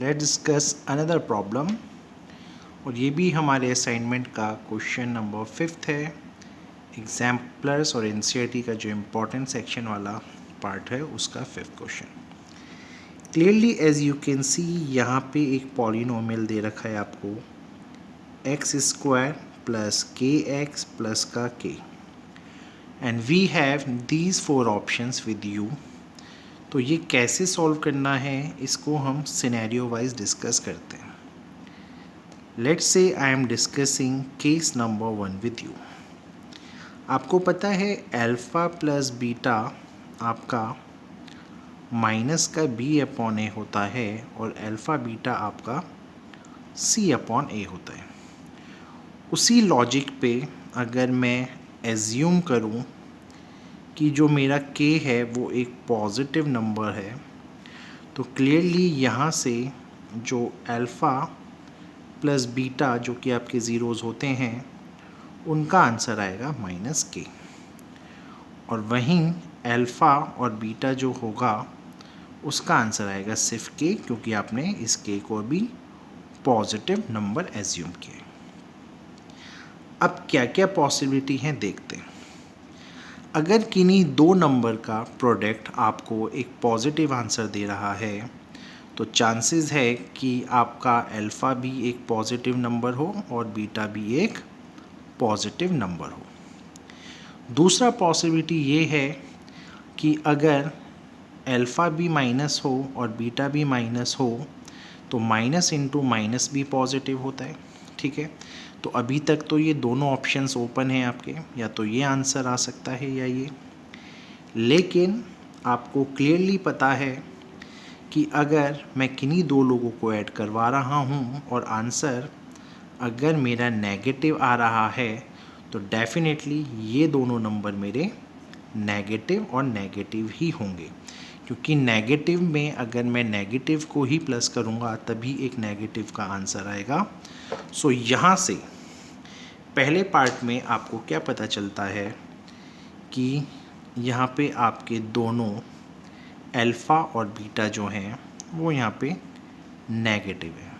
Let's discuss another problem और ये भी हमारे असाइनमेंट का क्वेश्चन नंबर 5 है। एग्जाम्पलर्स और एनसीईआरटी का जो इम्पोर्टेंट सेक्शन वाला पार्ट है उसका 5th question. Clearly as you can see यहाँ पे एक पॉलिनोमियल दे रखा है आपको x square plus k x plus का k and we have these 4 options with you. तो ये कैसे सॉल्व करना है इसको हम सिनेरियो वाइज डिस्कस करते हैं। Let's say I am discussing case number 1 with you. आपको पता है अल्फ़ा प्लस बीटा आपका माइनस का बी अपॉन ए होता है और अल्फ़ा बीटा आपका सी अपॉन ए होता है। उसी लॉजिक पे अगर मैं एज्यूम करूं कि जो मेरा के है वो एक पॉजिटिव नंबर है तो क्लियरली यहाँ से जो अल्फ़ा प्लस बीटा जो कि आपके ज़ीरोज़ होते हैं उनका आंसर आएगा माइनस के, और वहीं अल्फ़ा और बीटा जो होगा उसका आंसर आएगा सिर्फ के, क्योंकि आपने इस के को भी पॉजिटिव नंबर एज्यूम किया। अब क्या क्या पॉसिबिलिटी हैं देखते हैं। अगर किन्हीं दो नंबर का प्रोडक्ट आपको एक पॉजिटिव आंसर दे रहा है तो चांसेस है कि आपका अल्फ़ा भी एक पॉजिटिव नंबर हो और बीटा भी एक पॉजिटिव नंबर हो। दूसरा पॉसिबिलिटी ये है कि अगर अल्फ़ा भी माइनस हो और बीटा भी माइनस हो तो माइनस इंटू माइनस भी पॉजिटिव होता है। ठीक है, तो अभी तक तो ये दोनों ऑप्शंस ओपन हैं आपके, या तो ये आंसर आ सकता है या ये। लेकिन आपको क्लियरली पता है कि अगर मैं किन्हीं दो लोगों को ऐड करवा रहा हूँ और आंसर अगर मेरा नेगेटिव आ रहा है तो डेफिनेटली ये दोनों नंबर मेरे नेगेटिव और नेगेटिव ही होंगे, क्योंकि नेगेटिव में अगर मैं नेगेटिव को ही प्लस करूँगा तभी एक नेगेटिव का आंसर आएगा। सो यहाँ से पहले पार्ट में आपको क्या पता चलता है कि यहाँ पे आपके दोनों अल्फ़ा और बीटा जो हैं वो यहाँ पे नेगेटिव है।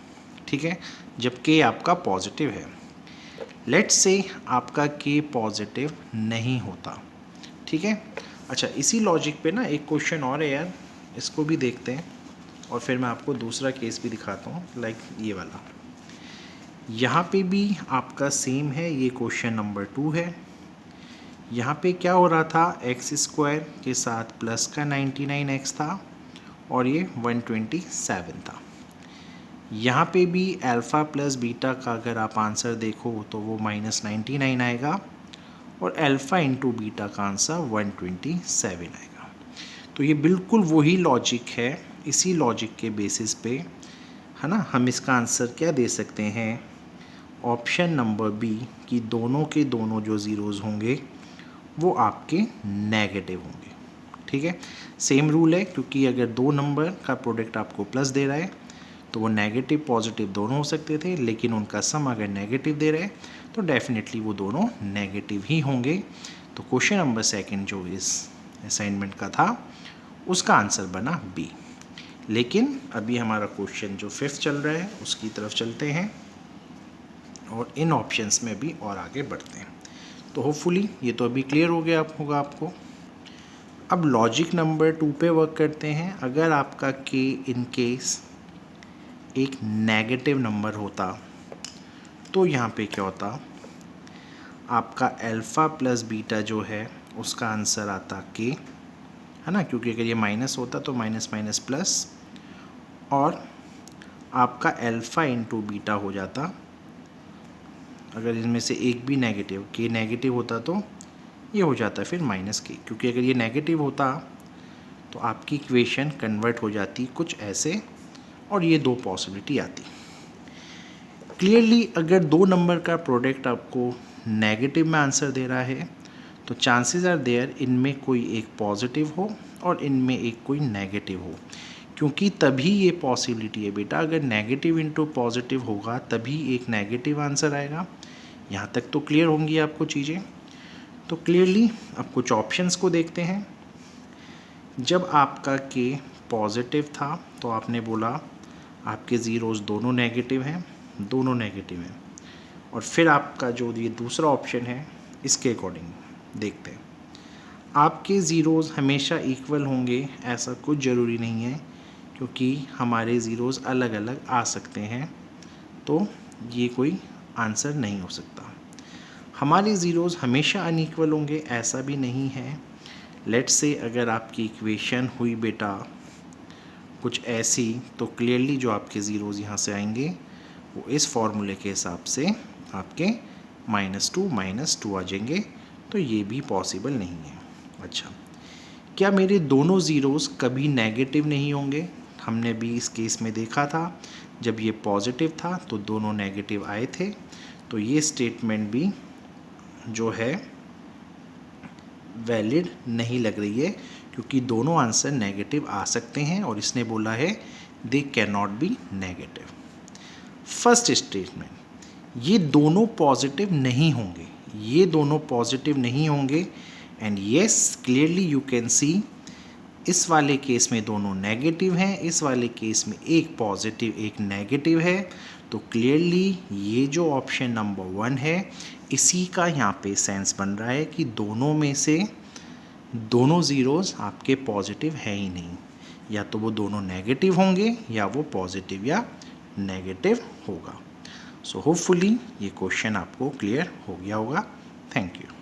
ठीक है, जब के आपका पॉजिटिव है। लेट्स से आपका के पॉजिटिव नहीं होता। ठीक है, अच्छा इसी लॉजिक पे ना एक क्वेश्चन और है यार, इसको भी देखते हैं और फिर मैं आपको दूसरा केस भी दिखाता हूँ, लाइक ये वाला। यहाँ पे भी आपका सेम है, ये क्वेश्चन नंबर 2 है। यहाँ पे क्या हो रहा था, एक्स स्क्वायर के साथ प्लस का 99x था और ये 127 था। यहाँ पे भी अल्फ़ा प्लस बीटा का अगर आप आंसर देखो तो वो -99 आएगा और अल्फ़ा इंटू बीटा का आंसर 127 आएगा। तो ये बिल्कुल वही लॉजिक है, इसी लॉजिक के बेसिस पे है ना हम इसका आंसर क्या दे सकते हैं, ऑप्शन नंबर बी, कि दोनों के दोनों जो ज़ीरोज़ होंगे वो आपके नेगेटिव होंगे। ठीक है, सेम रूल है, क्योंकि अगर दो नंबर का प्रोडक्ट आपको प्लस दे रहा है तो वो नेगेटिव पॉजिटिव दोनों हो सकते थे, लेकिन उनका सम अगर नेगेटिव दे रहे हैं तो डेफिनेटली वो दोनों नेगेटिव ही होंगे। तो क्वेश्चन नंबर 2 जो इस असाइनमेंट का था उसका आंसर बना बी। लेकिन अभी हमारा क्वेश्चन जो 5th चल रहा है उसकी तरफ चलते हैं और इन ऑप्शंस में भी और आगे बढ़ते हैं। तो होपफुली ये तो अभी क्लियर हो गया होगा आपको। अब लॉजिक नंबर 2 पे वर्क करते हैं। अगर आपका के इन केस एक नेगेटिव नंबर होता तो यहाँ पे क्या होता, आपका अल्फ़ा प्लस बीटा जो है उसका आंसर आता के, है ना, क्योंकि अगर ये माइनस होता तो माइनस माइनस प्लस, और आपका अल्फ़ा इंटू बीटा हो जाता अगर इनमें से एक भी नेगेटिव, के नेगेटिव होता तो ये हो जाता फिर माइनस के, क्योंकि अगर ये नेगेटिव होता तो आपकी इक्वेशन कन्वर्ट हो जाती कुछ ऐसे और ये दो पॉसिबिलिटी आती। क्लियरली अगर दो नंबर का प्रोडक्ट आपको नेगेटिव में आंसर दे रहा है तो चांसेस आर देयर इनमें कोई एक पॉजिटिव हो और इनमें एक कोई नेगेटिव हो, क्योंकि तभी ये पॉसिबिलिटी है बेटा, अगर नेगेटिव इंटू पॉजिटिव होगा तभी एक नेगेटिव आंसर आएगा। यहाँ तक तो क्लियर होंगी आपको चीज़ें। तो क्लियरली अब कुछ ऑप्शंस को देखते हैं। जब आपका के पॉजिटिव था तो आपने बोला आपके ज़ीरोज़ दोनों नेगेटिव हैं, दोनों नेगेटिव हैं। और फिर आपका जो ये दूसरा ऑप्शन है इसके अकॉर्डिंग देखते हैं। आपके ज़ीरोज़ हमेशा इक्वल होंगे ऐसा कुछ ज़रूरी नहीं है, क्योंकि हमारे ज़ीरोज़ अलग अलग आ सकते हैं, तो ये कोई आंसर नहीं हो सकता। हमारे ज़ीरोज़ हमेशा अनइक्वल होंगे ऐसा भी नहीं है। लेट्स से अगर आपकी इक्वेशन हुई बेटा कुछ ऐसी, तो क्लियरली जो आपके ज़ीरोज़ यहाँ से आएंगे वो इस फॉर्मूले के हिसाब से आपके -2 आ जाएंगे, तो ये भी पॉसिबल नहीं है। अच्छा, क्या मेरे दोनों ज़ीरोज़ कभी नेगेटिव नहीं होंगे? हमने भी इस केस में देखा था, जब ये पॉजिटिव था तो दोनों नेगेटिव आए थे, तो ये स्टेटमेंट भी जो है वैलिड नहीं लग रही है, क्योंकि दोनों आंसर नेगेटिव आ सकते हैं और इसने बोला है they can not be negative. First statement, ये दोनों पॉजिटिव नहीं होंगे, ये दोनों पॉजिटिव नहीं होंगे। And yes, clearly you can सी, इस वाले केस में दोनों नेगेटिव हैं, इस वाले केस में एक पॉजिटिव एक नेगेटिव है, तो क्लियरली ये जो ऑप्शन नंबर 1 है इसी का यहाँ पे सेंस बन रहा है कि दोनों में से दोनों ज़ीरोज़ आपके पॉजिटिव है ही नहीं, या तो वो दोनों नेगेटिव होंगे या वो पॉजिटिव या नेगेटिव होगा। सो होपफुली ये क्वेश्चन आपको क्लियर हो गया होगा। Thank you.